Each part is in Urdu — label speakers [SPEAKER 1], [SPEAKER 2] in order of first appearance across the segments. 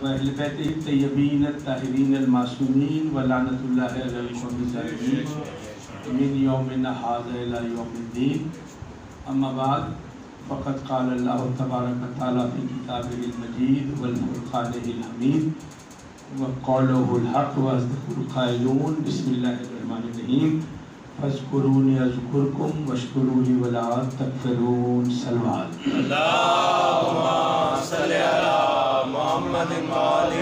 [SPEAKER 1] وأهل بيته الطيبين الطاهرين المعصومين ولعنة الله على القوم الظالمين من يومنا هذا إلى يوم الدين. أما بعد فقد قال الله تبارك وتعالى في كتابه المجيد والفرقانه الحميد وقوله الحق وأصدق القائلون. بسم الله الرحمن الرحيم. فاذكروني اذكركم واشکروا لی ولا تکفرون. صلوات.
[SPEAKER 2] اللهم صل علی محمد وآل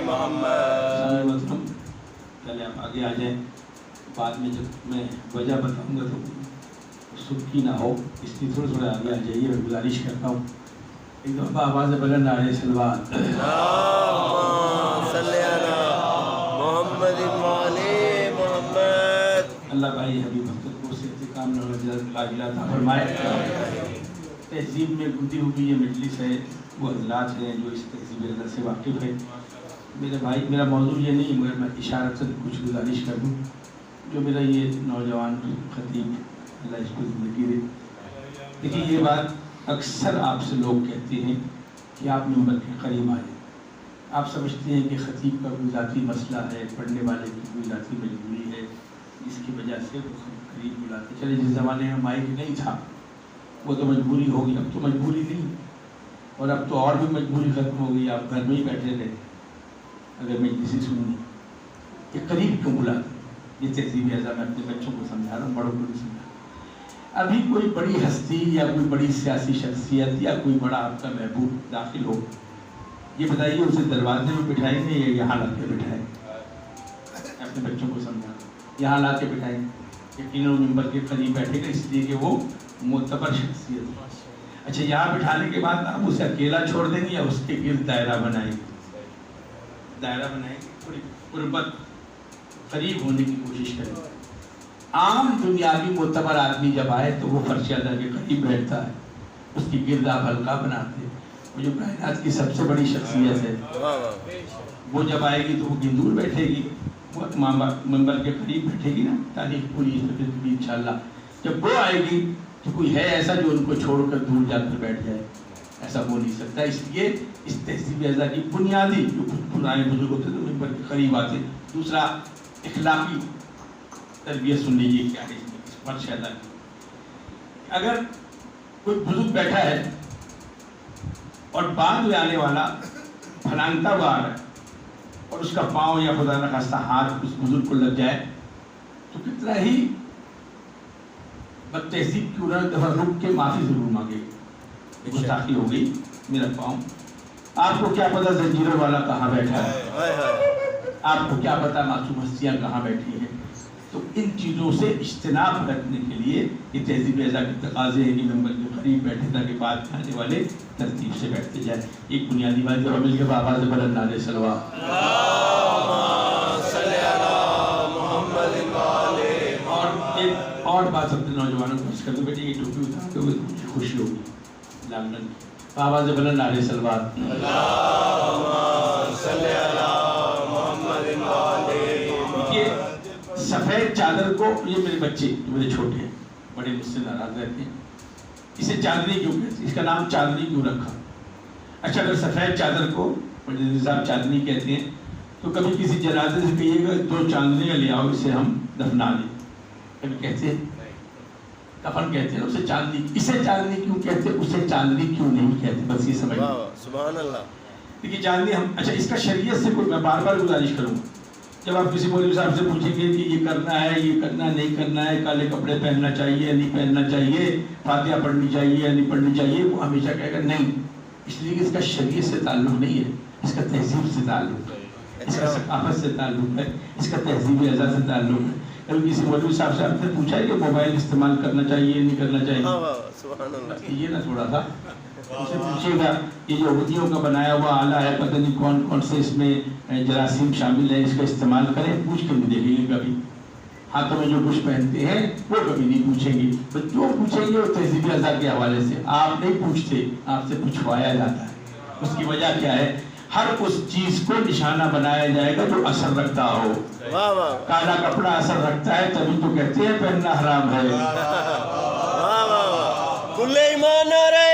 [SPEAKER 2] محمد.
[SPEAKER 1] پہلے آپ آگے آ جائیں، بعد میں جب میں وجہ بتاؤں گا تو سبکی نہ ہو، اس لیے تھوڑا تھوڑا آگے آ جائیے. میں گزارش کرتا ہوں ایک دفعہ آواز بلند آ رہے. صلوات.
[SPEAKER 2] اللهم صل علی محمد وآل محمد.
[SPEAKER 1] اللہ بھائی حبیب اختر کو سے انتقام لا فرمائے. تہذیب میں گزری ہوئی یہ مجلس ہے، وہ حضرات ہیں جو اس تہذیب رضا سے واقف ہے. میرے بھائی، میرا موضوع یہ نہیں مگر میں اشارت سے کچھ گزارش کر دوں. جو میرا یہ نوجوان خطیب، اللہ اس کو زندگی دے. دیکھیے یہ بات اکثر آپ سے لوگ کہتے ہیں کہ آپ ممبر کے قریب آئیں. آپ سمجھتے ہیں کہ خطیب کا کوئی ذاتی مسئلہ ہے، پڑھنے والے کی کوئی ذاتی مجبوری ہے، اس کی وجہ سے وہ قریب بلاتے. چلے جس زمانے میں مائک نہیں تھا وہ تو مجبوری ہوگی، اب تو مجبوری نہیں، اور اب تو اور بھی مجبوری ختم ہو گئی. آپ گھر میں ہی بیٹھے رہے اگر مجلسی سننی. یہ قریب کیوں بلاتے؟ یہ تہذیب اعضا میں اپنے بچوں کو سمجھا رہا ہوں، بڑوں کو نہیں سمجھا. ابھی کوئی بڑی ہستی یا کوئی بڑی سیاسی شخصیت یا کوئی بڑا آپ کا محبوب داخل ہو، یہ بتائیے اسے دروازے میں بٹھائیں گے یا یہاں لا کے بٹھائیں گے؟ اپنے بچوں کو سمجھا یہاں لا کے بٹھائیں گے. یقیناً ممبر کے قریب بیٹھے گا اس لیے کہ وہ معتبر شخصیت ہے. اچھا، یہاں بٹھانے کے بعد آپ اسے اکیلا چھوڑ دیں گے یا اس کے گرد دائرہ بنائیں گے؟ دائرہ بنائیں گے، تھوڑی قربت قریب ہونے کی کوشش کریں. عام دنیاوی معتبر آدمی جب آئے تو وہ فرش اعلیٰ کے قریب بیٹھتا ہے، اس کی گرد آپ حلقہ بناتے ہیں. وہ جو کائنات کی سب سے بڑی شخصیت ہے وہ جب آئے گی تو وہ گندور بیٹھے گی، وہ ممبر کے قریب بیٹھے گی نا. تاریخ پوری انشاءاللہ جب وہ آئے گی تو کوئی ہے ایسا جو ان کو چھوڑ کر دور جا کر بیٹھ جائے؟ ایسا ہو نہیں سکتا. اس لیے اس تہذیب اعضا کی بنیادی جو پرانے بزرگ ہوتے تھے ممبر کے قریب آتے. دوسرا، اخلاقی تربیت سن لیجیے کیا ہے اس فرش اعضا کی. اگر کوئی بزرگ بیٹھا ہے اور بعد میں آنے والا پھلانگتا ہوا آ رہا ہے اور اس کا پاؤں یا خدا نخواستہ ہاتھ اس بزرگ کو لگ جائے تو کتنا ہی بد تہذیب کیوں نہ دفعہ رک کے معافی ضرور مانگے. گستاخی ہو گئی، میرا پاؤں. آپ کو کیا پتا زنجیروں والا کہاں بیٹھا ہے، آپ کو کیا پتا معصوم ہستیاں کہاں بیٹھی ہیں. تو ان چیزوں سے اجتناب رکھنے کے لیے یہ تہذیب اعضا کے تقاضے ہیں کہ ممبر کے قریب بیٹھے تاکہ بعد میں آنے والے ترتیب سے بیٹھتے جائیں. ایک بنیادی بات جو مل کے آواز بلند آنے. صلوات. اور بات اپنے نوجوانوں کو اس کر دو، بیٹے یہ ٹوپی اتار دو گے تو مجھے خوشی ہوگی. لامن آواز بلند آنے. صلوات. یہ سفید چادر کو، یہ میرے بچے جو میرے چھوٹے ہیں بڑے مجھ سے ناراض رہتے ہیں، اسے چاندنی کیوں کہتے ہیں؟ اس کا نام چاندنی کیوں رکھا؟ اچھا، اگر سفید چادر کو صاحب چاندنی کہتے ہیں تو کبھی کسی جنازے سے کہیے گا 2 چاندنیاں لے آؤ اسے ہم دفنا دیں، کبھی کہتے ہیں؟ کفن کہتے ہیں اسے چاندنی. اسے چاندنی کیوں کہتے ہیں، اسے چاندنی کیوں نہیں کہتے؟ بس یہ سمجھ.
[SPEAKER 2] سبحان اللہ.
[SPEAKER 1] دیکھیے چاندنی ہم، اچھا اس کا شریعت سے کوئی، میں بار بار گزارش کروں گا جب آپ کسی مولوی صاحب سے پوچھیں گے کہ یہ کرنا ہے، یہ کرنا نہیں کرنا ہے، کالے کپڑے پہننا چاہیے یا نہیں پہننا چاہیے، فاتحہ پڑھنی چاہیے یا نہیں پڑھنی چاہیے، وہ ہمیشہ کہے گا نہیں. اس لیے کہ اس کا شریعت سے تعلق نہیں ہے، اس کا تہذیب سے تعلق ہے، اس کا ثقافت سے تعلق ہے، اس کا تہذیب اعضا سے تعلق ہے. کبھی کسی مولوی صاحب سے آپ نے پوچھا ہے کہ موبائل استعمال کرنا چاہیے یا نہیں کرنا چاہیے؟ یہ نہ تھوڑا سا اسے پوچھے گا یہ جو یہودیوں کا بنایا ہوا آلہ ہے پتہ نہیں کون کون سے اس میں جراثیم شامل ہے، اس کا استعمال کریں. پوچھ کے نہیں دیکھیں گے کبھی. ہاتھوں میں جو کچھ پہنتے ہیں وہ کبھی نہیں پوچھیں گے. تو جو پوچھیں گے وہ تہذیب اعضا کے حوالے سے. آپ نہیں پوچھتے، آپ سے پوچھوایا جاتا ہے. اس کی وجہ کیا ہے؟ ہر اس چیز کو نشانہ بنایا جائے گا جو اثر رکھتا ہو. کالا کپڑا اثر رکھتا ہے تبھی تو کہتے ہیں پہننا حرام ہے.
[SPEAKER 2] کل ایمان رہے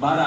[SPEAKER 1] 12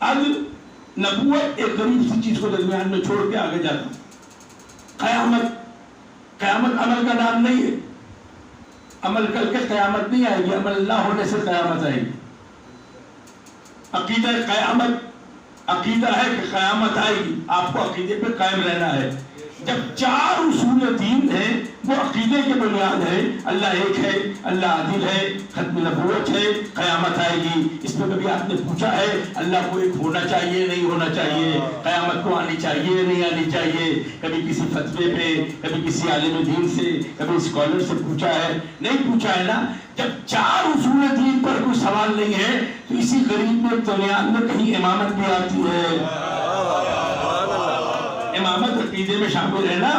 [SPEAKER 1] عدل نبوت ایک غریب سی چیز کو درمیان میں چھوڑ کے آگے جاتا. قیامت عمل کا نام نہیں ہے. عمل کر کے قیامت نہیں آئے گی، عمل نہ ہونے سے قیامت آئے گی. عقیدہ قیامت عقیدہ ہے کہ قیامت آئے گی، آپ کو عقیدے پہ قائم رہنا ہے. جب 4 اصول دین ہیں وہ عقیدے کے بنیاد ہے. اللہ ایک ہے، اللہ عادل ہے، ختم نبوت ہے، قیامت آئے گی. اس پہ کبھی آپ نے پوچھا ہے اللہ کو ایک ہونا چاہیے نہیں ہونا چاہیے، قیامت کو آنی چاہیے نہیں آنی چاہیے؟ کبھی کسی فتوے پہ، کبھی کسی عالم دین سے، کبھی اسکالر سے پوچھا ہے؟ نہیں پوچھا ہے نا. جب 4 اصول دین پر کوئی سوال نہیں ہے تو اسی غریب میں بنیاد میں کہیں امامت بھی آتی ہے. امامت عقیدے میں شامل ہے نا.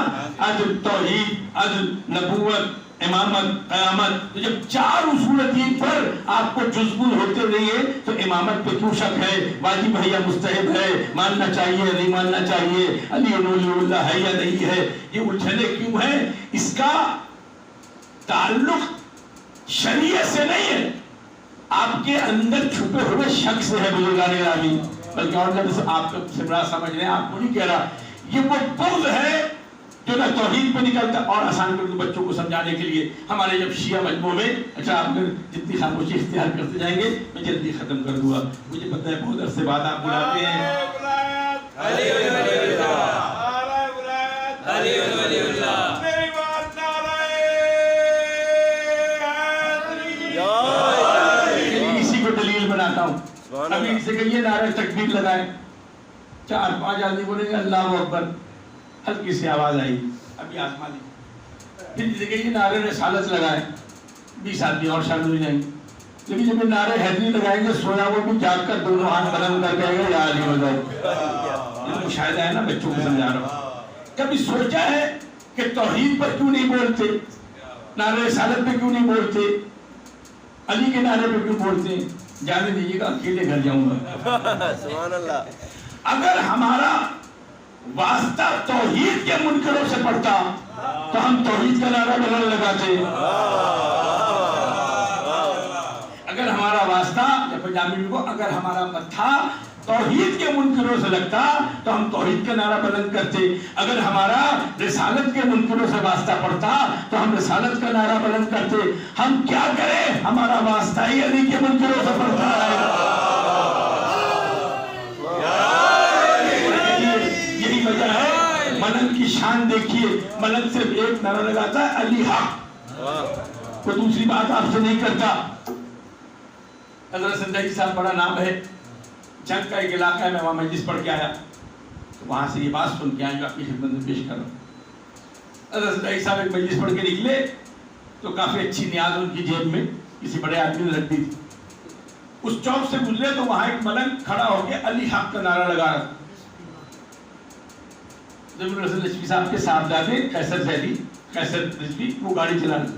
[SPEAKER 1] عدل، توحید، عدل، نبوت، امامت، قیامت. تو جب 4 اصول دین پر آپ کو جزبل ہوتے رہیے تو امامت پہ کیوں شک ہے؟ واجب ہے یا مستحب ہے؟ ماننا چاہیے یا نہیں ماننا چاہیے؟ علی ولی اللہ ہے یا نہیں ہے؟ یہ الجھنے کیوں ہیں؟ اس کا تعلق شریعت سے نہیں ہے، آپ کے اندر چھپے ہوئے شک سے ہے. بزرگان گرامی، بلکہ اور جب آپ سے بڑا سمجھ رہے ہیں، آپ کو نہیں کہہ رہا. یہ وہ بغض ہے جو نہ توحید پہ نکلتا. اور آسان کر دوں بچوں کو سمجھانے کے لیے، ہمارے جب شیعہ مجموعہ میں، اچھا آپ جتنی خاموشی اختیار کرتے جائیں گے میں جلدی ختم کر دوں گا. مجھے پتہ ہے بہت عرصے بعد آپ بلاتے ہیں. اسی کو دلیل بناتا ہوں. ابھی سے کہیے نعرہ تکبیر لگائیں، 4-5 آدمی بولیں گے اللہ اکبر، ہلکی سی آواز آئی، ابھی آسمانی. پھر جسے کہیے نعرہ رسالت لگائیں، 20 آدمی اور شامل ہو جائیں گے. لیکن جب نعرہ حیدری لگائیں گے سویا وہ بھی جاگ کر دونوں ہاتھ بلند کر کہے گا یا علی ہو جائے. یہ مشاہدہ ہے نا، بچوں کو سمجھا رہا ہوں. کبھی سوچا ہے کہ توحید پر کیوں نہیں بولتے، نعرہ رسالت پہ کیوں نہیں بولتے، علی کے نعرے پہ کیوں بولتے ہیں؟ جانے دیجیے گا، اکیلے گھر جاؤں گا.
[SPEAKER 2] سبحان اللہ. اگر
[SPEAKER 1] ہمارا واسطہ توحید کے منکروں سے پڑتا تو ہم توحید کا نعرہ بلند لگاتے. اگر ہمارا واسطہ اگر ہمارا متھا توحید کے منکروں سے لگتا تو ہم توحید کا نعرہ بلند کرتے. اگر ہمارا رسالت کے منکروں سے واسطہ پڑتا تو ہم رسالت کا نعرہ بلند کرتے. ہم کیا کریں، ہمارا واسطہ ہی علی کے منکروں سے پڑتا ہے. یہی وجہ ہے ملنگ کی شان دیکھیے. ملنگ صرف ایک نعرہ لگاتا ہے علی حق، کوئی دوسری بات آپ سے نہیں کرتا. حضرت سندھی صاحب بڑا نام ہے، جنگ کا ایک علاقہ ہے، میں وہاں مجلس پڑھ کے آیا تو وہاں سے یہ بات سن کے آیا جو آپ کی خدمت میں پیش کر رہا ہوں. حضرت سندھی صاحب ایک مجلس پڑھ کے نکلے تو کافی اچھی نیاز ان کی جیب میں کسی بڑے آدمی نے رکھ دی تھی. اس چوک سے گزرے تو وہاں ایک ملنگ کھڑا ہو کے علی حق کا نعرہ لگا رہا. جب رسول رضوی صاحب کے صاحبزادے قیصر زیدی، قیصر رضوی، وہ گاڑی چلا رہے،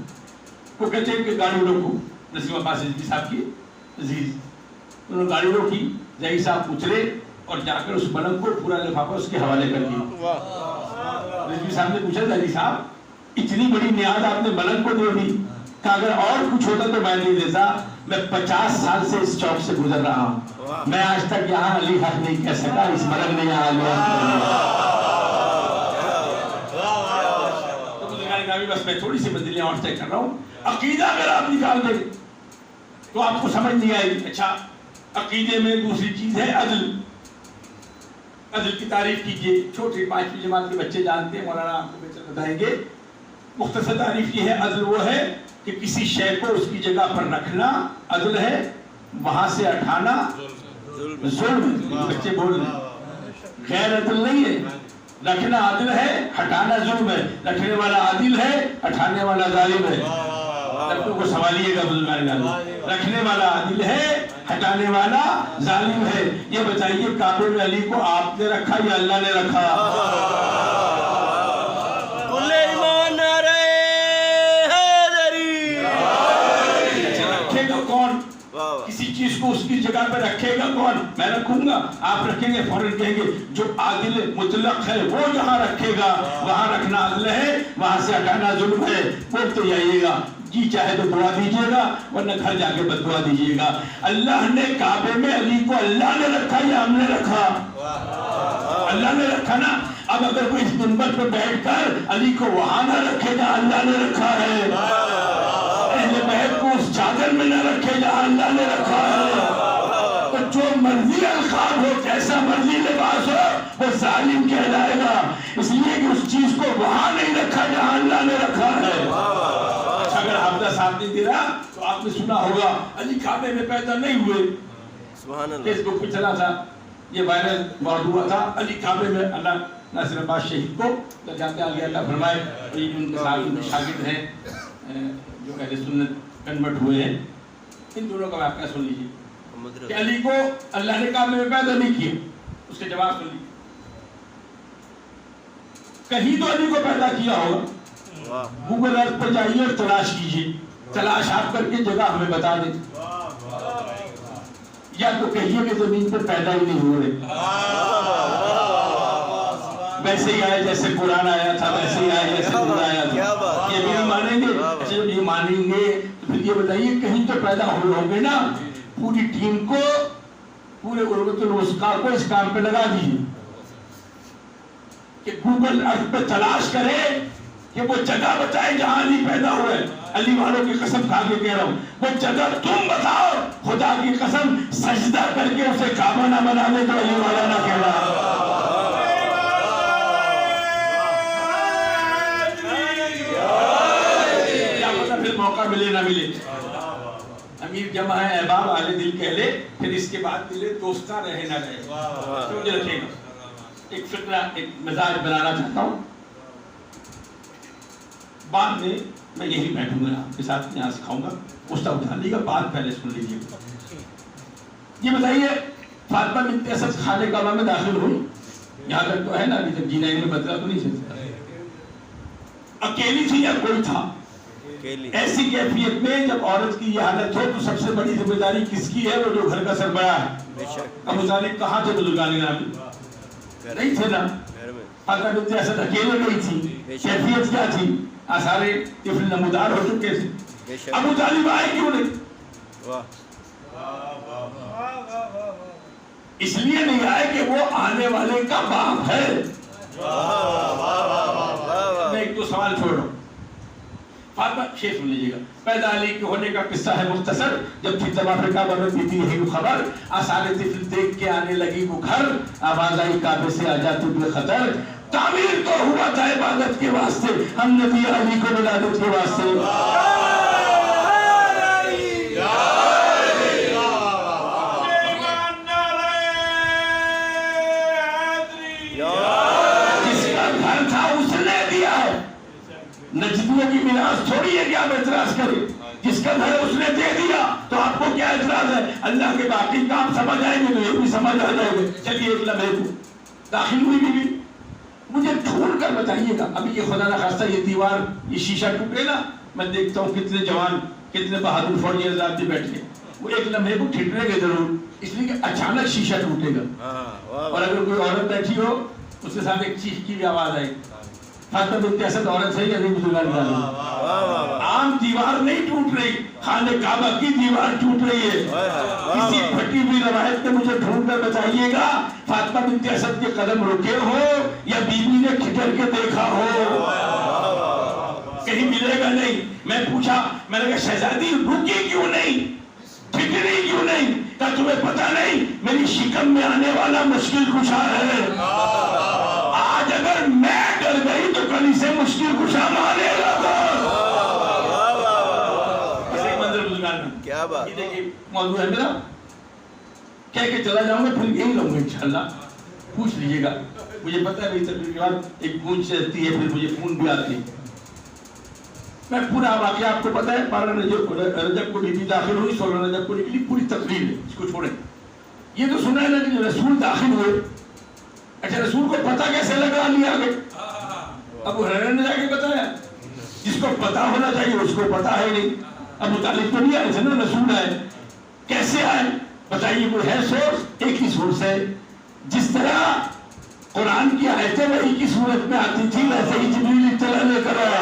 [SPEAKER 1] وہ کہتے ہیں کہ گاڑی روکو. نسیم عباس رضوی صاحب کی عزیز، انہوں نے گاڑی روکی. زیدی صاحب اترے اور جا کر اس ملنگ کو پورا لفافہ اس کے حوالے کر دیا. رضوی صاحب نے پوچھا زیدی صاحب اتنی بڑی نیاز آپ نے ملنگ کو دے دی، کہ اگر اور کچھ ہوتا تو میں نہیں دیتا. میں 50 سال سے اس چوک سے گزر رہا ہوں، میں آج تک یہاں علی حق نہیں کہہ سکا، اس ملنگ نے یہاں علی حق کہہ دیا. بس میں تھوڑی سی بدلیاں اور طے کر رہا ہوں. عقیدہ اگر آپ نکال دیں تو آپ کو سمجھ نہیں آئے گی. اچھا، عقیدے میں دوسری چیز ہے عدل. عدل کی تعریف کیجئے. چھوٹے 5ویں جماعت کے بچے جانتے ہیں، مولانا آپ کو بہتر بتائیں گے. مختصر تعریف یہ ہے، عدل وہ ہے کہ کسی شے کو اس کی جگہ پر رکھنا عدل ہے، وہاں سے اٹھانا ظلم. بچے بول رہے ہیں، غیر عدل نہیں ہے. رکھنا عادل ہے، ہٹانا ظلم ہے. رکھنے والا عادل ہے، ہٹانے والا ظالم ہے. لڑکوں کو سوالیے گا بزرگان گرامی، رکھنے والا عادل ہے، ہٹانے والا ظالم ہے. یہ بتائیے کعبے میں علی کو آپ نے رکھا یا اللہ نے رکھا؟
[SPEAKER 2] کل ایمان نعرہ حیدری.
[SPEAKER 1] رکھے گا کون؟ کسی چیز کو اس کی جگہ پہ رکھے گا کون؟ میں رکھوں گا، آپ رکھیں گے، فوراً کہیں گے جو عادل مطلق ہے وہ جہاں رکھے گا وہاں رکھنا عدل ہے، وہاں سے ہٹانا ظلم ہے. بولتے جائیے گا. جی چاہے تو دعا دیجیے گا ورنہ گھر جا کے بد دعا دیجیے گا. اللہ نے کعبے میں علی کو اللہ نے رکھا یا ہم نے رکھا؟ اللہ نے رکھا نا. اب اگر کوئی اس منبر پہ بیٹھ کر علی کو وہاں نہ رکھے جہاں اللہ نے رکھا ہے، اہل بیت کو اس چادر میں نہ رکھے جہاں اللہ نے رکھا ہے، تو جو مرضی القاب ہو، جیسا مرضی لباس ہو، وہ ظالم کہلائے گا، اس لیے کہ اس چیز کو وہاں نہیں رکھا جہاں اللہ نے رکھا ہے. اگر حافظہ صاحب نہیں دے رہا تو آپ نے سنا ہوگا علی کعبے میں پیدا نہیں ہوئے. فیس بک پہ چلا تھا، یہ وائرل موضوع تھا، علی کعبے میں. اللہ ناصر عباس شہید کو جاتے آگے اللہ فرمائے، اور یہ ان کے شاگرد ہیں جو اہل سنت کنورٹ ہوئے ہیں، ان دونوں کا واقعہ سن لیجیے کہ علی کو اللہ نے کعبے میں پیدا نہیں کیا. اس کے جواب سن لیجیے. کہیں تو علی کو پیدا کیا ہوگا، گوگل ارتھ پر جائیے اور تلاش کیجیے، تلاش آپ کر کے جگہ ہمیں بتا دیں. یا تو کہیے کہ زمین پر پیدا ہی نہیں ہو رہے، ویسے ہی آئے جیسے قرآن آیا تھا، ویسے ہی آئے جیسے قرآن آیا تھا. یہ بھی نہیں مانیں گے. اچھا جب یہ مانیں گے تو پھر یہ بتائیے کہیں تو پیدا ہوئے ہوں گے نا. پوری ٹیم کو، پورے اروت الوثقا کو اس کام پہ لگا دیجیے کہ گوگل ارتھ پہ تلاش کرے کہ وہ جگہ بتائے جہاں علی پیدا ہوئے. علی والوں کی قسم کھا کے کہہ رہا ہوں، وہ جگہ تم بتاؤ. خدا کی قسم سجدہ کر کے اسے کعبہ نہ بنا لے تو علی والا نہ کہہ رہا. کیا پتہ پھر موقع ملے نہ ملے. امیر جمع ہے احباب اہل دل کہہ لے، پھر اس کے بعد دل دوستہ رہے نہ رہے. سمجھ رکھے گا. ایک فکرہ، ایک مزاج بنانا چاہتا ہوں. بعد میں میں یہی بیٹھوں گا آپ کے ساتھ، یہاں سکھاؤں گا. اس طرح اٹھا لیے گا، بات پہلے سن لیجیے. یہ بتائیے فاطمہ بنت اسد خانہ کعبہ میں داخل ہوئی، یہاں تک تو ہے نا، ابھی تک جینین میں بدلا تو نہیں سکتا. اکیلی تھی یا کوئی تھا؟ ایسی کیفیت میں جب عورت کی یہ حالت ہو تو سب سے بڑی ذمہ داری کس کی ہے؟ وہ جو گھر کا سربراہ ہے. ابو طالب کہاں تھے؟ بزرگان گرامی نہیں تھے نا. فاطمہ بنت اسد اکیلے نہیں تھی. کیفیت کیا تھی؟ آثارِ طفل نمودار ہو چکے تھے. ابو طالب آئے کیوں نہیں؟ اس لیے نہیں آئے کہ وہ آنے والے کا باپ ہے. میں ایک دو سوال چھوڑ رہا ہوں. فاطمہ شیخ سن لیجیے گا. پیدا علی کے ہونے کا قصہ ہے مختصر. جب تھی طواف کعبہ میں بیتی ہے وہ خبر، آثارِ طفل دیکھ کے آنے لگی وہ گھر، آواز آئی کعبے سے آ جاتے بے خطر. تعمیر تو ہوا تھا عبادت کے واسطے، ہم نے دیا علی کو ولادت کے واسطے. جس کا گھر تھا اس نے دیا ہے. نجدیوں کی میراث تھوڑی ہے کہ آپ اعتراض کریں. جس کا گھر اس نے دے دیا تو آپ کو کیا اعتراض ہے؟ اللہ کے باقی کام سمجھ آئیں گے تو یہ بھی سمجھ آ جائے گے. چلیے ایک لمحے کو داخل ہوئی بھی مجھے ڈھونڈ کر بتائیے گا. ابھی یہ خدا نخواستہ یہ دیوار، یہ شیشہ ٹوٹے نا، میں دیکھتا ہوں کتنے جوان، کتنے بہادر فوجی حضرات بھی بیٹھے، وہ ایک لمحے کو ٹھٹرے گے ضرور، اس لیے کہ اچانک شیشہ ٹوٹے گا. اور اگر کوئی عورت بیٹھی ہو اس کے ساتھ ایک چیخ کی بھی آواز آئی. فاطمہ بنت اسد عورت صحیح ہے نہیں بزرگان گرامی؟ عام دیوار نہیں ٹوٹ رہی، خانہ کعبہ کی دیوار ٹوٹ رہی ہے. کسی پھٹی ہوئی روایت میں مجھے ڈھونڈ کر بتائیے گا فاطمہ بنت اسد کے قدم رکے ہو یا بیوی نے کھٹر کے دیکھا ہو؟ کہیں ملے گا نہیں. میں پوچھا، میں نے کہا شہزادی رکی کیوں نہیں، ٹھٹری کیوں نہیں؟ کہا تمہیں پتہ نہیں میری شکم میں آنے والا مشکل کشا ہے. آج اگر میں ڈر گئی تو کل اسے مشکل کشا مانے گا. کیا بات؟ یہ دیکھیں موضوع ہے میرا، کہہ کے چلا جاؤں گا پھر یہی رہوں گا انشاءاللہ. پوچھ لیجیے گا. مجھے پتہ ہے میری تقریر کے بعد ایک گونج چلتی ہے، پھر مجھے فون بھی آتی ہے. میں پورا واقعہ آپ کو پتہ ہے. 12 رجب کو بی بی داخل ہوئی، 16 رجب کو نکلی. پوری تقریر ہے، اس کو چھوڑیں. یہ تو سنا ہے نا کہ رسول داخل ہوئے. اچھا رسول کو پتہ کیسے لگا لیا آگے؟ ابو ہریرہ نے جا کے بتایا. جس کو پتہ ہونا چاہیے اس کو پتہ ہے نہیں. ابو طالب تو نہیں آئے تھے نا، رسول آئے. کیسے آئے بتائیے؟ کوئی ہے سورس؟ ایک ہی سورس ہے. جس طرح قرآن کی آیتیں وحی کی صورت میں آتی تھی ویسے ہی جبریل اطلاع لے کر آیا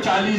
[SPEAKER 1] 40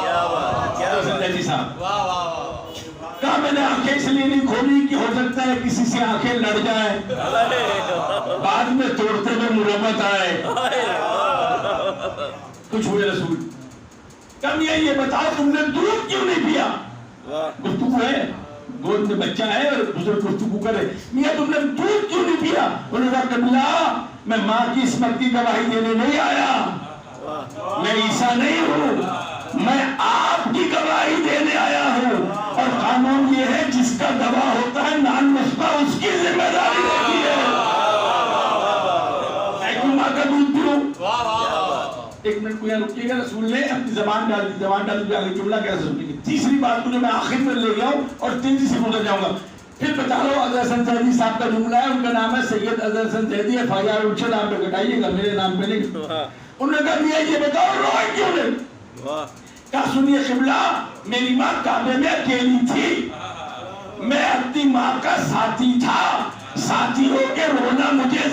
[SPEAKER 2] کیا بات کیا
[SPEAKER 1] زندہ جی صاحب کہا میں نے آنکھیں اس لیے نہیں کھولی کہ ہو سکتا ہے کسی سے آنکھیں لڑ جائیں بعد میں توڑتے ہوئے مرمت آئے کچھ ہوئے رسول کم یہ بتاؤ تم نے دودھ کیوں نہیں پیا گفتگو ہے گود میں بچہ ہے اور بزرگ گفتگو کرے میاں تم نے دودھ کیوں نہیں پیا انہوں نے کہا قبلہ میں ماں کی عصمت کی گواہی دینے نہیں آیا میں عیسیٰ نہیں ہوں میں آپ کی گواہی دینے آیا ہوں اور قانون یہ ہے جس کا گواہ ہوتا ہے نان مصباح اس کی ذمہ داری ہوتی ہے میں کیوں ماں کا دودھ پیوں ایک منٹ کو یہاں رکیے گا رسول نے اپنی زبان ڈال دی آگے جملہ کیا رسول کی تیسری بات کو جو میں آخر میں لے گیا ہوں اور تیزی سے گزر جاؤں گا پھر بتا رہا ہوں اظہر حسن زیدی صاحب کا جملہ ہے ان کا نام ہے سید اظہر حسن زیدی FIR اچھے نام پہ کٹائیے گا میرے نام پہ نہیں انہوں نے کہا میاں یہ بتاؤ روئے کیوں نہیں کہا سنیے قبلہ میری ماں کعبے میں اکیلی تھی میں اپنی ماں کا ساتھی تھا ساتھی ہو کے رونا مجھے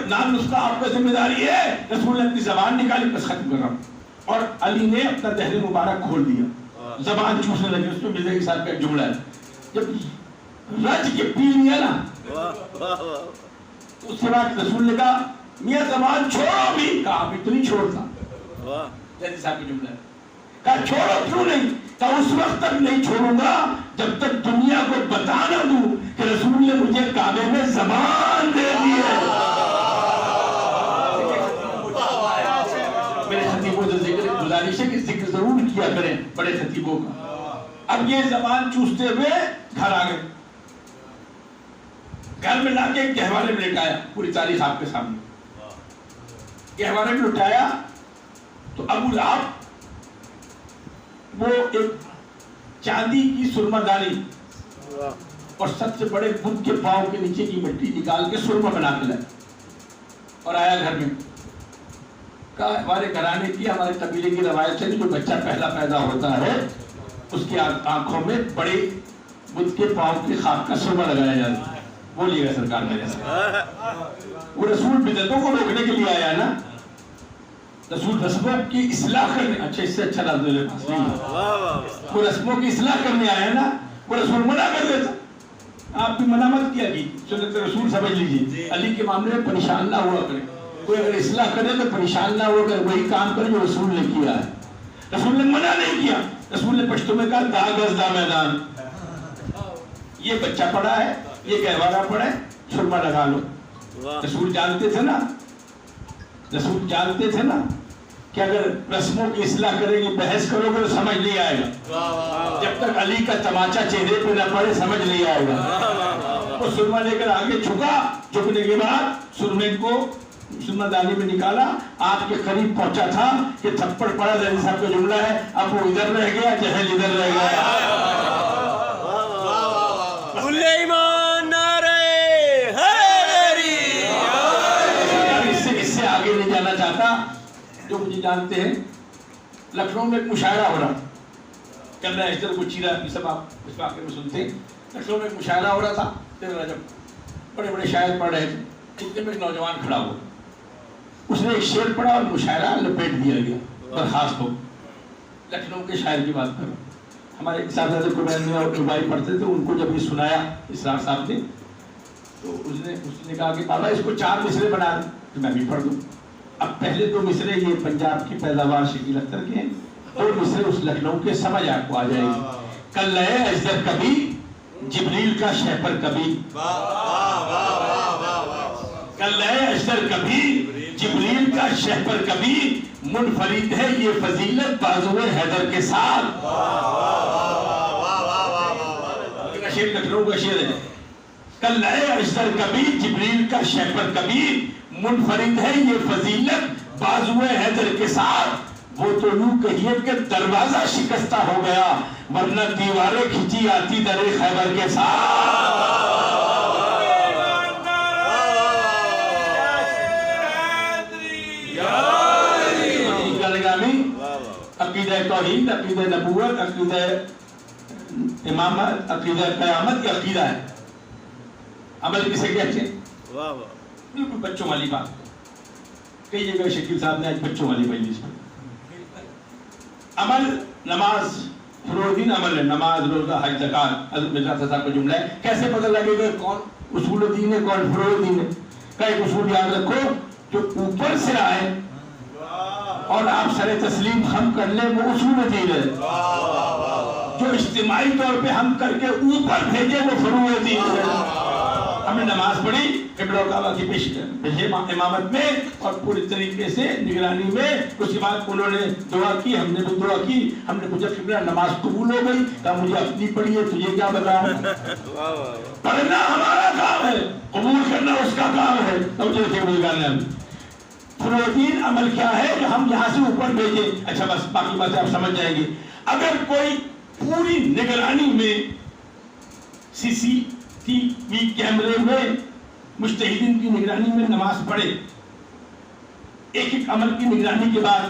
[SPEAKER 1] نام نسخہ آپ کا ذمہ داری ہے رسول نے اپنی زبان نکالی بس ختم کر رہا ہوں اور علی نے اپنا دہر مبارک کھول دیا زبان چوسنے لگی اس میں مرزا کے ساتھ کا ایک جملہ ہے جب رج کے پی لیا نا اس کے بعد رسول نے کہا میاں زبان چھوڑو بھی کہا ابھی تو نہیں چھوڑتا جیسے صاحب کی جملہ ہے کہا چھوڑو کیوں نہیں کہا اس وقت تک نہیں چھوڑوں گا جب تک دنیا کو بتا نہ دوں کہ رسول نے مجھے کعبے میں زبان دے دی ہے گزارش ہے کہ ذکر ضرور کیا کریں بڑے خطیبوں کا اب یہ زبان چوستے ہوئے گھر آ گئے گھر میں لا کے گہوارے میں لٹایا پوری تاریخ آپ کے سامنے گہوارے میں لٹایا تو ابو لہب وہ ایک چاندی کی سرما دانی اور سب سے بڑے بت کے پاؤں کے نیچے کی مٹی نکال کے سرما بنا کے لائے اور آیا گھر میں کہا ہمارے گھرانے کی ہمارے قبیلے کی روایت ہے جو بچہ پہلا پیدا ہوتا ہے اس کی آنکھوں میں بڑے بت کے پاؤں کی خاک کا سرما لگایا جاتا ہے بولیے گا سرکار میرے وہ رسول بدعتوں کو روکنے کے لیے آیا نا رسول رسموں کی اصلاح کرنے اچھا اس سے اچھا لفظ میرے پاس نہیں ہے وہ رسموں کی اصلاح کرنے آیا نا وہ رسول منع کر دیتا آپ بھی منع مت کیا کی سنت رسول سمجھ لیجیے علی کے معاملے میں پریشان نہ ہوا کرے کوئی اگر اصلاح کرے تو پریشان نہ ہو کر وہی کام کرے جو رسول نے کیا ہے رسول نے منع نہیں کیا رسول نے پشتو میں کہا دا گز دا میدان یہ بچہ پڑا ہے یہ گہوارہ پڑا ہے سرما لگا لو رسول جانتے تھے نا کہ اگر رسموں کی اصلاح کرے گی بحث کرو گے تو سمجھ نہیں آئے گا جب تک علی کا تماچا چہرے پہ نہ پڑے سمجھ نہیں آئے گا وہ سرما لے کر آگے جھکا جھکنے کے بعد سرمے کو سرما دانی میں نکالا آپ کے قریب پہنچا تھا کہ تھپڑ پڑا زیدی صاحب کا جملہ ہے اب وہ ادھر رہ گیا جہل ادھر رہ گیا اس سے آگے نہیں جانا چاہتا جو مجھے جانتے ہیں لکھنؤ میں ایک مشاعرہ ہو رہا کل رہا اشتر کو چیرا یہ سب آپ اس واقعے میں سنتے ہیں لکھنؤ میں ایک مشاعرہ ہو رہا تھا جب بڑے بڑے شاعر پڑھ رہے تھے اتنے میں ایک نوجوان کھڑا ہوا اس نے ایک شعر پڑھا اور مشاعرہ لپیٹ دیا گیا برخاست ہو لکھنؤ کے شاعر کی بات کرو ہمارے اساتذہ قربان میں اور ربائی پڑھتے تھے ان کو جب یہ سنایا اسرار صاحب نے تو اس نے کہا کہ بابا اس کو 4 مصرے بنا دیں تو میں بھی پڑھ دوں اب پہلے 2 مصرے یہ پنجاب کی پیداوار شکیل اختر کے ہیں 2 مصرے اس لکھنؤ کے سمجھ آپ کو آ جائے گی کل لئے اجدر کبھی جبریل کا شہپر کبھی کل لئے اجدر کبھی جبریل کا شہپر کبھی منفرد ہے یہ فضیلت بازو حیدر کے ساتھ شعر لکھنؤ کا شعر ہے کل لئے اجدر کبھی جبریل کا شہپر کبھی منفرد ہے یہ فضیلت بازو حیدر کے ساتھ وہ تو یوں کہیے کہ دروازہ شکستہ ہو گیا ورنہ دیواریں کھچی آتی در خیبر کے ساتھ عقیدہ توحید عقیدہ نبوت عقیدہ امامت عقیدہ قیامت کی عقیدہ ہے. عمل کسے کہتے ہیں؟
[SPEAKER 2] واہ واہ.
[SPEAKER 1] بالکل بچوں والی بات. کئی جگہ شکیل صاحب نے آج بچوں والی مجلس میں عمل نماز فروضین عمل ہے. نماز روزہ حج زکات. حضرت مرزا صاحب کا جملہ ہے. کیسے پتہ لگے گا کون اصول دین ہے کون فروض دین ہے؟ کا ایک اصول یاد رکھو جو اوپر سے آئے اور آپ سر تسلیم ہم کر لیں وہ اصول دین ہے. جو اجتماعی طور پہ ہم کر کے اوپر بھیجے وہ فروع دین ہے. ہم نے نماز پڑھی قبلہ کعبہ کی پیش امامت میں اور پوری طریقے سے نگرانی میں. اس کے بعد انہوں نے دعا کی, ہم نے بھی دعا کی. ہم نے پوچھا قبلہ نماز قبول ہو گئی؟ کہا مجھے اپنی پڑھی ہے تجھے کیا بتاؤں. پڑھنا ہمارا کام ہے, قبول کرنا اس کا کام ہے. فروضین عمل کیا ہے کہ ہم یہاں سے اوپر بھیجیں. اچھا بس باقی باتیں آپ سمجھ جائیں گے. اگر کوئی پوری نگرانی میں سی سی ٹی وی کیمرے میں مجتہدین کی نگرانی میں نماز پڑھے, ایک ایک عمل کی نگرانی کے بعد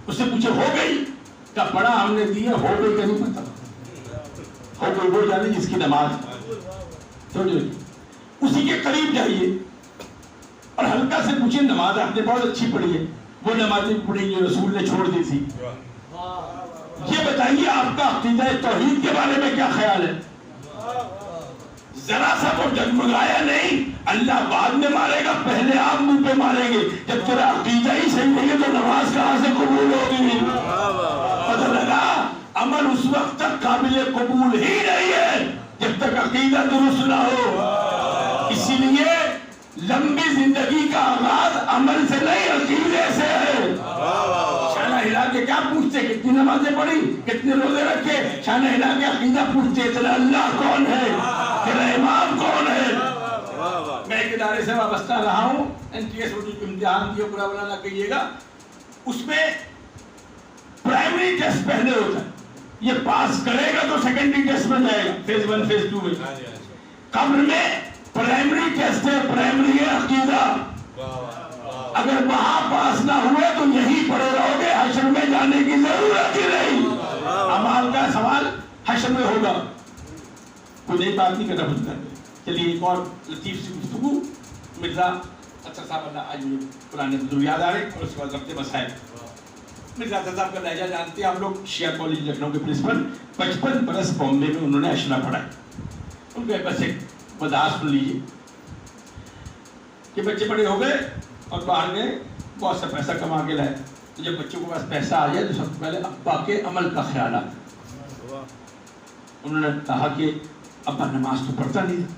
[SPEAKER 1] اس سے پوچھے ہو گئی؟ کیا پڑھا ہم نے دی ہے, ہو گئی کہ نہیں پتا. ہو گئی وہ جانے جس کی نماز. اسی کے قریب جائیے اور ہلکا سے پوچھے نماز آپ نے بہت اچھی پڑھی ہے, وہ نمازیں پڑھی جو رسول نے چھوڑ دی تھی. یہ بتائیے آپ کا عقیدہ توحید کے بارے میں کیا خیال ہے؟ ذرا سا تو جگمگایا نہیں. اللہ بعد میں مارے گا, پہلے آپ منہ پہ ماریں گے. جب تیرا عقیدہ ہی صحیح نہیں ہے تو نماز کہاں سے قبول ہوگی؟ پتہ لگا عمل اس وقت تک قابل قبول ہی نہیں ہے جب تک عقیدہ درست نہ ہو. اسی لیے لمبی زندگی کا آغاز عمل سے نہیں عقیدے سے ہے. شانہ ہلا کے کیا پوچھتے کتنی نمازیں پڑھی, کتنے روزے رکھے؟ شانہ ہلا کے عقیدہ پوچھتے تیرا اللہ کون ہے, تیرا امام کون ہے. میں ایک ادارے سے وابستہ رہا ہوں, NTS اردو امتحان دیا برا بلا نہ کہیے گا. اس میں پرائمری ٹیسٹ پہلے ہوتا ہے, یہ پاس کرے گا تو سیکنڈری ٹیسٹ میں جائے گا, فیز 1 فیز 2 میں. قبر میں پرائمری ٹیسٹ ہے, پرائمری ہے عقیدہ. اگر وہاں پاس نہ ہوئے تو یہی پڑے رہو گے, حشر میں جانے کی ضرورت ہی نہیں. اعمال کا سوال حشر میں ہوگا. کوئی نئی بات نہیں کرنا بھولتا. چلیے ایک اور لطیف سی گفتگو. مرزا اچھا صاحب اللہ آج مجھے پرانے بزرگ یاد آ رہے اور اس کے بعد ربط مسائل. مرزا صاحب کا لہجہ جانتے ہیں آپ لوگ, شیعہ کالج لکھنؤ کے پرنسپل. 55 برس بامبے میں انہوں نے اشرا پڑھا. ان کا بس ایک وضاحت سن لیجیے کہ بچے بڑے ہو گئے اور باہر گئے, بہت سا پیسہ کما کے لائے. تو جب بچوں کے پاس پیسہ آ جائے تو سب سے پہلے ابا کے عمل کا خیال آتا. انہوں نے کہا کہ ابا نماز تو پڑھتا نہیں تھا.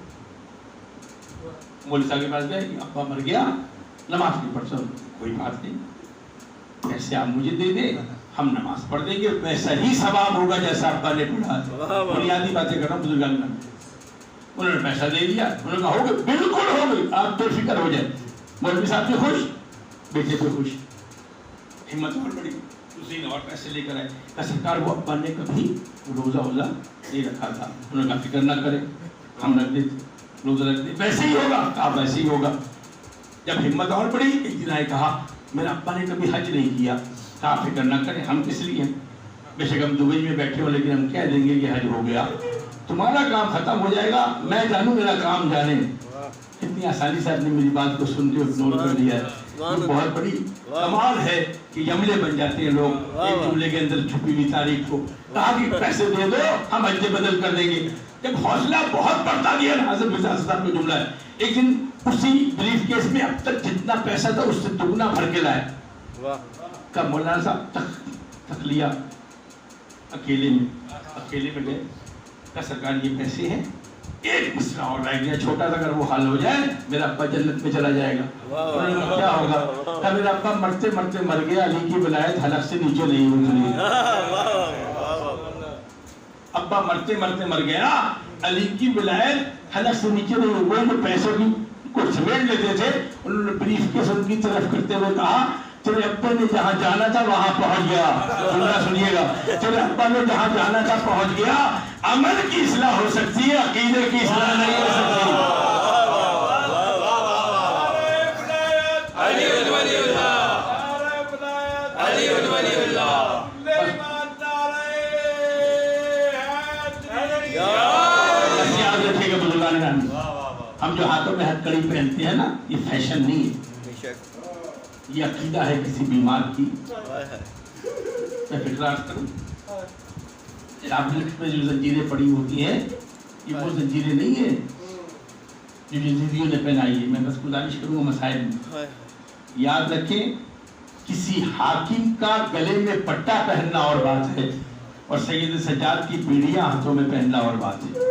[SPEAKER 1] مولوی صاحب کے پاس گئے کہ ابا مر گیا, نماز نہیں پڑھتا. کوئی بات نہیں, پیسے آپ مجھے دے دیں, ہم نماز پڑھ دیں گے, ویسا ہی ثواب ہوگا جیسا ابا نے پڑھا. بنیادی باتیں کر رہا ہوں بزرگان میں. انہوں نے پیسہ دے دیا. انہوں نے کہا ہو گئی, بالکل ہو گئی, آپ بے فکر ہو جائیں. مولوی صاحب بھی خوش, بیٹے بھی خوش. ہمت اور بڑی, اسی نے اور پیسے لے کر آئے. کہا سرکار وہ ابا نے کبھی روزہ نہیں رکھا تھا. انہوں نے کہا فکر نہ کرے, ہم رکھ دیتے, روزہ رکھ دیتے, ویسے ہی ہوگا. کہا ویسے ہی ہوگا. جب ہمت اور بڑی, ایک دن آئے کہا میرا ابا نے کبھی حج نہیں کیا. کہا فکر نہ کریں, ہم کس لیے ہیں, بے شک ہم دبئی میں بیٹھے ہو لیکن ہم کہہ دیں گے کہ حج ہو گیا, تمہارا کام ختم ہو جائے گا, میں جانوں میرا کام جانے. اتنی آسانی سے آپ نے میری بات کو سن کے اگنور کر لیا ہے. بہت بڑی کمال ہے کہ جملے بن جاتے ہیں لوگ ایک جملے کے اندر چھپی ہوئی تاریخ کو. کہا کہ پیسے دے دو, ہم حج بدل کر دیں گے. جب حوصلہ بہت بڑھتا گیا نا, حضرت مرزا صاحب کا جملہ ہے, ایک دن اسی بریف کیس میں اب تک جتنا پیسہ تھا اس سے دگنا بھر کے لائے. کہا مولانا صاحب تک لیا اکیلے میں گئے. کہا سرکار یہ پیسے ہیں, ایک مسئلہ اور رہ گیا چھوٹا سا, اگر وہ حل ہو جائے میرا ابا جنت میں چلا جائے گا. کیا ہوگا؟ کہا میرا ابا مرتے مرتے مر گیا, علی کی ولایت حلق سے نیچے نہیں اتری. ابا مرتے مرتے مر گیا, علی کی ولایت حلق سے نیچے نہیں. وہ جو پیسوں کی کو سمیٹ لیتے تھے, انہوں نے بریف کیس ان کی طرف کرتے ہوئے کہا تیرے ابا نے جہاں جانا تھا وہاں پہنچ گیا. سنیے گا, تیرے ابا نے جہاں جانا تھا پہنچ گیا. عمل کی اصلاح ہو سکتی ہے, عقیدے کی اصلاح نہیں ہو سکتی. ہم جو ہاتھوں میں ہتھکڑی پہنتے ہیں نا، یہ فیشن نہیں ہے، یہ عقیدہ ہے کسی بیمار کی. میں فکر کروں ٹیبلٹ میں جو زنجیریں پڑی ہوتی ہیں، یہ وہ زنجیریں نہیں ہیں جو یزیدیوں نے پہنائی ہے. میں بس گزارش کروں گا مسائل میں یاد رکھیں، کسی حاکم کا گلے میں پٹا پہننا اور بات ہے، اور سید سجاد کی بیڑیاں ہاتھوں میں پہننا اور بات ہے.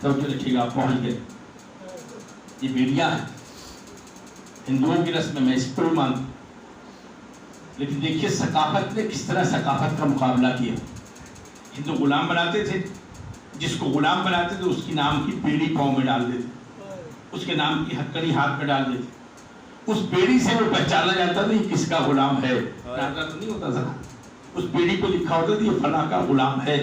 [SPEAKER 1] توجہ رکھیے گا، آپ پہنچ گئے. یہ بیڑیاں ہیں ہندوؤں کی رسم میں، اس پر مانتے. لیکن دیکھیے ثقافت نے کس طرح ثقافت کا مقابلہ کیا. ہندو غلام بناتے تھے، جس کو غلام بناتے تھے اس کی نام کی بیڑی پاؤں میں ڈال دیتے، اس کے نام کی ہتھکڑی ہاتھ میں ڈال دیتے. اس بیڑی سے وہ پہچانا جاتا تھا کس کا غلام ہے. ناظرہ تو نہیں ہوتا تھا، اس بیڑی کو لکھا ہوتا تھا یہ فلاں کا غلام ہے.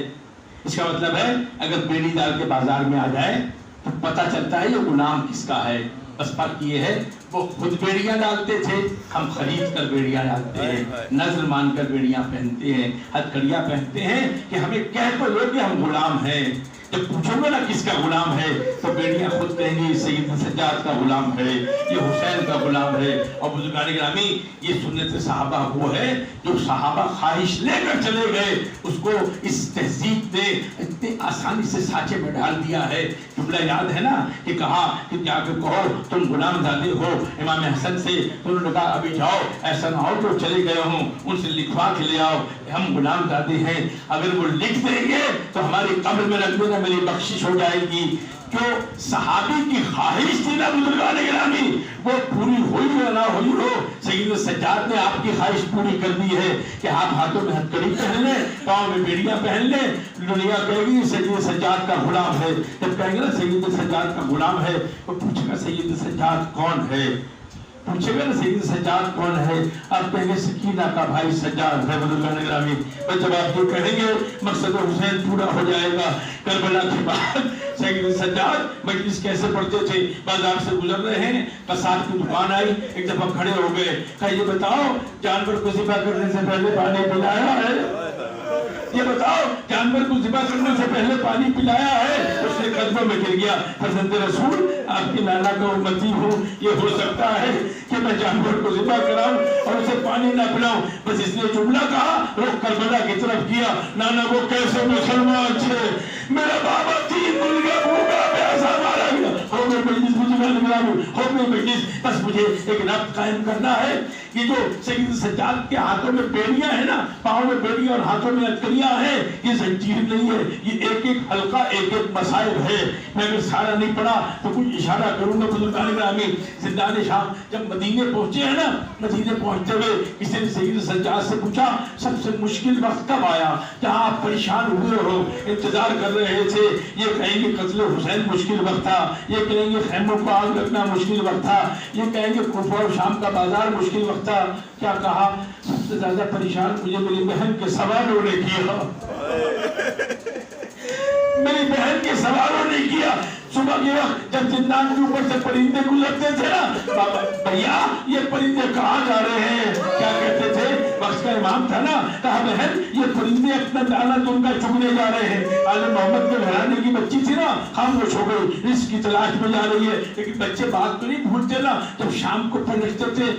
[SPEAKER 1] اس کا مطلب ہے اگر بیڑی ڈال کے بازار میں آ جائے تو پتہ چلتا ہے یہ غلام کس کا ہے. بس فرق یہ ہے وہ خود بیڑیاں ڈالتے تھے، ہم خرید کر بیڑیاں ڈالتے ہیں، نظر مان کر بیڑیاں پہنتے ہیں، ہتھکڑیاں پہنتے ہیں کہ ہمیں کہہ تو لو کہ ہم غلام ہیں. جب پوچھو گے نا کس کا غلام ہے تو بیڑیاں خود کہیں گی سید سجاد کا غلام ہے، یہ حسین کا غلام ہے. اور بزرگان گرامی، یہ سنت صحابہ وہ ہے جو صحابہ خواہش لے کر چلے گئے، اس کو اس تہذیب نے اتنی آسانی سے سانچے میں ڈال دیا ہے. جملہ یاد ہے نا کہ کہا کہ جا کے کہو تم غلام زادے ہو امام حسن سے. انہوں نے کہا ابھی جاؤ، ایسا نہ ہو جو چلے گئے ہوں، ان سے لکھوا کے لے آؤ ہم غلام زادے ہیں. اگر وہ لکھ دیں گے تو ہماری قبر میں رکھ دینا، میری بخشش ہو جائے گی. جو صحابی کی خواہش تھی نا بزرگان گرامی، وہ پوری ہوئی یا نہ ہوئی ہو، سید سجاد نے آپ کی خواہش پوری کر دی ہے کہ آپ ہاتھوں میں ہتھکڑی پہن لیں، پاؤں میں بیڑیاں پہن لیں. دنیا کہے گی سید سجاد کا غلام ہے. جب کہیں گے نا سید سجاد کا غلام ہے، وہ پوچھے گا سید سجاد کون ہے، پوچھے گا نا سید سجاد کون ہے، آپ کہیں گے سکینہ کا بھائی سجاد ہے. بزرگان گرامی، جب آپ یہ کہیں گے مقصد حسین پورا ہو جائے گا. کربلا کے بعد سید سجاد مجلس کیسے پڑھتے تھے، بازار سے گزر رہے ہیں، قصاب کی دکان آئی، ایک دفعہ کھڑے ہو گئے، کہا یہ بتاؤ جانور کو ذبح کرنے سے پہلے پانی پلایا ہے؟ یہ بتاؤ جانور کو ذبح کرنے سے پہلے پانی پلایا ہے؟ اس نے قدموں میں گر گیا، فرزند رسول آپ کی نانا کا امتی ہوں، یہ ہو سکتا ہے کہ میں جانور کو ذبح کراؤں اور اسے پانی نہ پلاؤں. بس اس نے جملہ کہا، رخ کربلا کی طرف کیا. نانا وہ کیسے مسلمان تھے، میرا بابا 3 دن کا بھوکا پیاسا مارا گیا. ہو گئے مجلس بزرگان گرامی، ہو گئے مجلس. بس مجھے ایک ربط قائم کرنا ہے. یہ جو سید سجاد کے ہاتھوں میں بیڑیاں ہیں نا، پاؤں میں بیڑیاں اور ہاتھوں میں ہتھکڑیاں ہیں، یہ زنجیر نہیں ہے، یہ ایک ایک حلقہ ایک ایک مسائل ہے. میں اگر سارا نہیں پڑھا تو کچھ اشارہ کروں گا. بزرگان گرامی، زندان شام جب مدینے پہنچے ہیں نا، مدینے پہنچتے ہوئے کسی نے سید سجاد سے پوچھا سب سے مشکل وقت کب آیا، جہاں آپ پریشان ہوئے ہو، انتظار کر رہے تھے. یہ کہیں گے قتل حسین مشکل وقت تھا، یہ کہیں گے خیموں کو آگ لگنا مشکل وقت تھا، یہ کہیں گے کوفہ اور شام کا بازار مشکل وقت تھا. کیا کہا؟ سب سے زیادہ پریشان مجھے میری بہن کے سوالوں نے کیا. میری بہن کے سوالوں نے کیا. صبح کے وقت جب زندان کے اوپر سے پرندے گزرتے تھے نا، بابا بھیا یہ پرندے کہاں جا رہے ہیں؟ کیا کہتے تھے؟ وقت کا امام تھا نا، کہا بہن یہ پرندے اپنا دانا تم کا چگنے جا رہے ہیں. عالم محمد کے گھرانے کی بچی تھی نا، خاموش ہو گئی، رزق کی تلاش میں جا رہی ہے. لیکن بچے بات تو نہیں بھولتے نا، جب شام کو پلٹتے تھے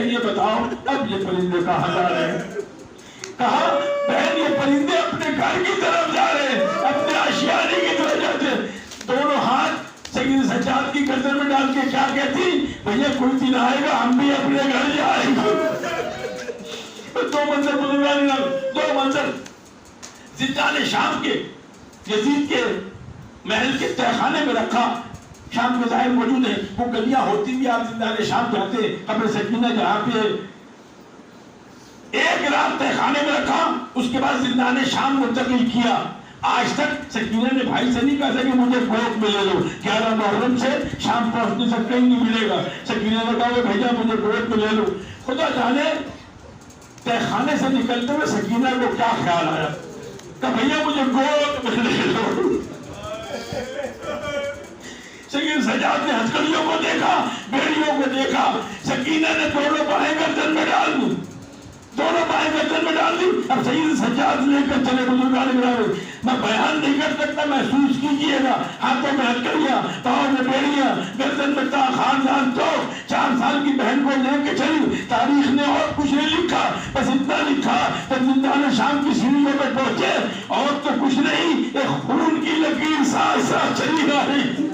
[SPEAKER 1] یہ بتاؤ اب یہ پرندے کہاں جا رہے ہیں؟ کہا بہن یہ پرندے اپنے گھر کی طرف جا رہے ہیں، اپنے آشیانے کی طرف جاتے ہیں. دونوں ہاتھ سید سجاد کی گردن میں ڈال کے کیا کہتی؟ بھیا کوئی دن آئے گا ہم بھی اپنے گھر جائیں گے. دو منظر بزرگان، دو منظر زندان شام کے یزید کے محل کے تہخانے میں رکھا. شام کے ظاہر موجود ہیں، وہ گلیاں ہوتی بھی آپ زندان شام جاتے، قبر سکینہ جہاں پہ ایک رات تہخانے میں رکھا. اس کے بعد زندان شام منتقل کیا. آج تک سکینہ نے بھائی سے نہیں کہا تھا کہ مجھے گود میں لے لو، 11 محرم سے شام پہنچنے سے کہیں نہیں ملے گا. سکینہ نے کہا بھیا مجھے گود میں لے لو. خدا جانے تہخانے سے نکلتے ہوئے سکینہ کو کیا خیال آیا، کہا بھیا مجھے گود میں لے لو. سید سجاد نے ہتھکڑیوں کو دیکھا، بیڑیوں کو دیکھا. سکینہ نے دونوں بائیں گردن میں ڈال دی، دونوں بائیں گردن میں ڈال دی. اب سید سجاد لے کر چلے. بزرگان گرامی، میں بیان نہیں کر سکتا، محسوس کیجئے گا ہاتھوں میں ہتھکڑیاں، پاؤں میں بیڑیاں، گردن میں تاج، خاندان تو 4 سال کی بہن کو لے کے چلی۔ تاریخ نے اور کچھ نہیں لکھا، بس اتنا لکھا جب زندان شام کی سیڑھیوں پہ پہنچے اور تو کچھ نہیں، ایک خون کی لکیر ساتھ ساتھ چلی آ رہی۔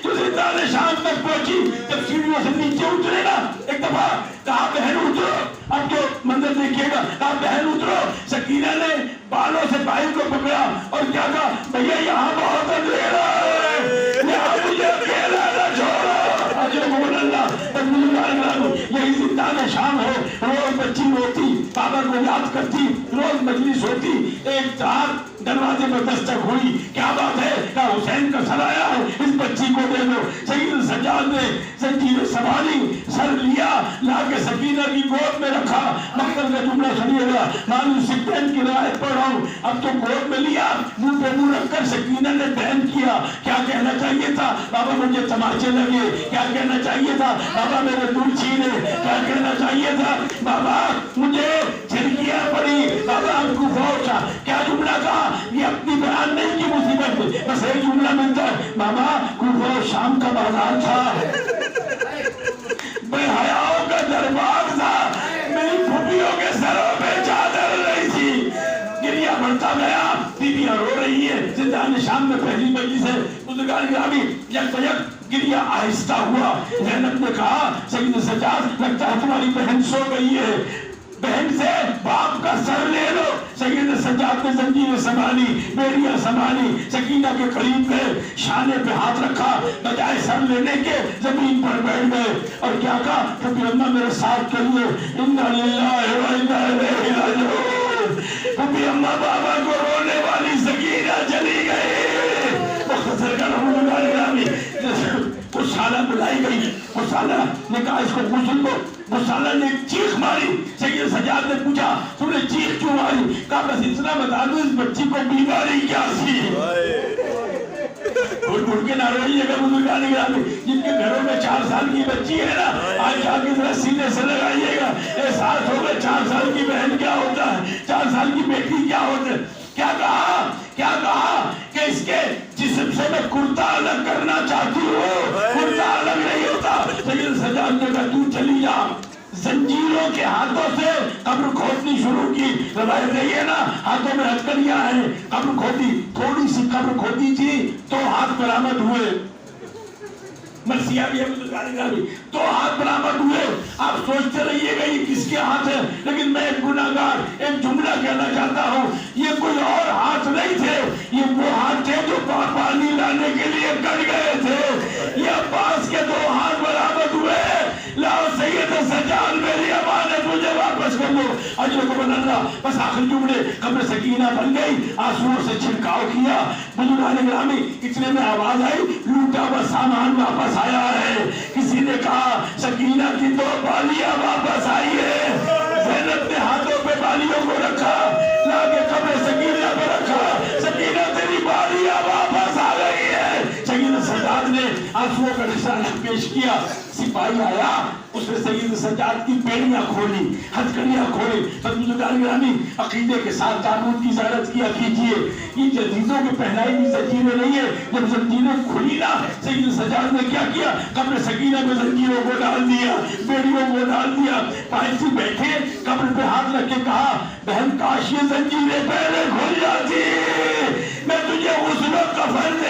[SPEAKER 1] تو زندان شام تک پہنچی، جب سیڑھیوں سے نیچے اترے نا، ایک دفعہ کہا بہن اترو، اب جو منظر دیکھیے گا، کہا بہن اترو۔ سکینہ نے بالوں سے بھائی کو پکڑا اور کیا کہا، بھیا یہاں بہت اندھیرا ہے، یہاں مجھے اکیلا نہ چھوڑو۔ یہی زندان شام ہے۔ روز بچی روتی، بابا کو یاد کرتی، روز مجلس ہوتی۔ ایک رات دروازے پر دستک ہوئی، کیا بات ہے؟ کہا حسین کا سر آیا ہے، اس بچی کو دے دو۔ سید سجاد نے زنجیر سنبھالی، سر لیا، لا کے سکینہ کی گود میں رکھا۔ مقتل کا جملہ سنیے گا، مانو سکتین کی روایت پڑھ رہا ہوں۔ اب تو گود میں لیا، منہ پہ منہ رکھ کر سکینہ نے بیان کیا، کیا کہنا چاہیے تھا؟ بابا مجھے تماچے لگے۔ کیا کہنا چاہیے تھا؟ بابا میرے دل چھینے۔ کیا کہنا چاہیے تھا؟ بابا مجھے جھڑکیاں پڑی، بابا ہم کو پہنچا۔ کیا جملہ کہا؟ یہ اپنی بیان نہیں کی مصیبت، بس ایک جملہ ملتا ہے، بابا کوفہ شام کا بازار تھا، بے حیاؤں کا دربار تھا، میری پھوپھیوں کے سروں پہ چادر نہیں تھی۔ گریہ بڑھتا گیا، بیویاں رو رہی ہیں۔ زندان شام میں پہلی مجلس ہے، بزرگان گرامی، یک بیک گریہ آہستہ ہوا۔ زینب نے کہا سید سجاد لگتا ہے تمہاری بہن سو گئی ہے، بہن سے باپ کا سر لے لو۔ سید سجاد نے زنجیریں سنبھالی، بیڑیاں سنبھالی، سکینہ کے قریب گئے، شانے پہ ہاتھ رکھا، بجائے سر لینے کے زمین پر بیٹھ گئے اور کیا کہا، پھپھی اماں میرے ساتھ کریے، انا للہ و انا الیہ راجعون۔ پھپھی اماں بابا کو رونے والی سکینہ چلی گئی۔ مختصر کا نام گرامی، غسالہ بلائی گئی، غسالہ نے کہا اس کو غسل دو۔ غسالہ نے چیخ ماری، سید سجاد نے پوچھا تم نے چیخ کیوں ماری؟ کہا بس اتنا بتا دو اس بچی کو بیماری کیا سی؟ اٹھ کے نہ روئیے گا بزرگان گرامی، جن کے گھروں میں 4 سال کی بچی ہے نا، آج جا کے ذرا سینے سے لگائیے گا، احساس ہوگا 4 سال کی بہن کیا ہوتا ہے، 4 سال کی بیٹی کیا ہوتا ہے۔ کیا کہا کہ اس کے جسم سے میں کرتا الگ کرنا چاہتی ہوں، کرتا الگ نہیں ہوتا۔ سید سجاد نے کہا تو چلی جا۔ زنجیروں کے ہاتھوں سے قبر کھودنی شروع کی، روایت ہے نا، ہاتھوں میں ہتھکڑیاں ہیں، قبر کھودی، تھوڑی سی قبر کھودی تھی تو ہاتھ برآمد ہوئے، مرثیہ بھی ہے بزرگان گرامی، 2 ہاتھ برآمد ہوئے۔ آپ سوچتے رہیے گا یہ کس کے ہاتھ ہے، لیکن میں ایک گناہگار ایک جملہ کہنا چاہتا ہوں، یہ کوئی اور ہاتھ نہیں تھے، یہ وہ ہاتھ تھے جو پانی لانے کے لیے کٹ گئے تھے۔ یہ عباس کے 2 ہاتھ برآمد ہوئے، لاؤ سید سجاد میری امانت مجھے واپس کر دو، اجر کو بن اللہ۔ بس آخر جملے، قبر سکینہ بن گئی، آنسوؤں سے چھڑکاؤ کیا۔ بزرگان گرامی، اتنے میں آواز آئی لوٹا ہوا سامان واپس آیا ہے۔ کسی نے کہا سکینہ کی 2 بالیاں واپس آئی ہے۔ زینب نے ہاتھوں پہ بالیوں کو رکھا، لا کے قبر سکینہ پہ رکھا، سکینہ تیری بالیاں واپس آ گئی ہے۔ سید سجاد نے آنسوؤں کا رسالہ پیش کیا، سپاہی آیا، اس نے سید سجاد کی بیڑیاں کھولی، ہتھکڑیاں کھولی۔ بزرگان گرامی، عقیدے کے ساتھ تابوت کی زیارت کیا کیجیے، یہ جدیدوں کی پہنائی بھی زنجیریں نہیں ہے۔ جب زنجیریں کھلی نا، سید سجاد نے کیا کیا، قبر سکینہ میں زنجیروں کو ڈال دیا، بیڑیوں کو ڈال دیا۔ پائسی بیٹھے، قبر پہ ہاتھ رکھ کے کہا بہن کاش یہ زنجیریں پہلے کھل جاتی، میں تجھے غسل و کفن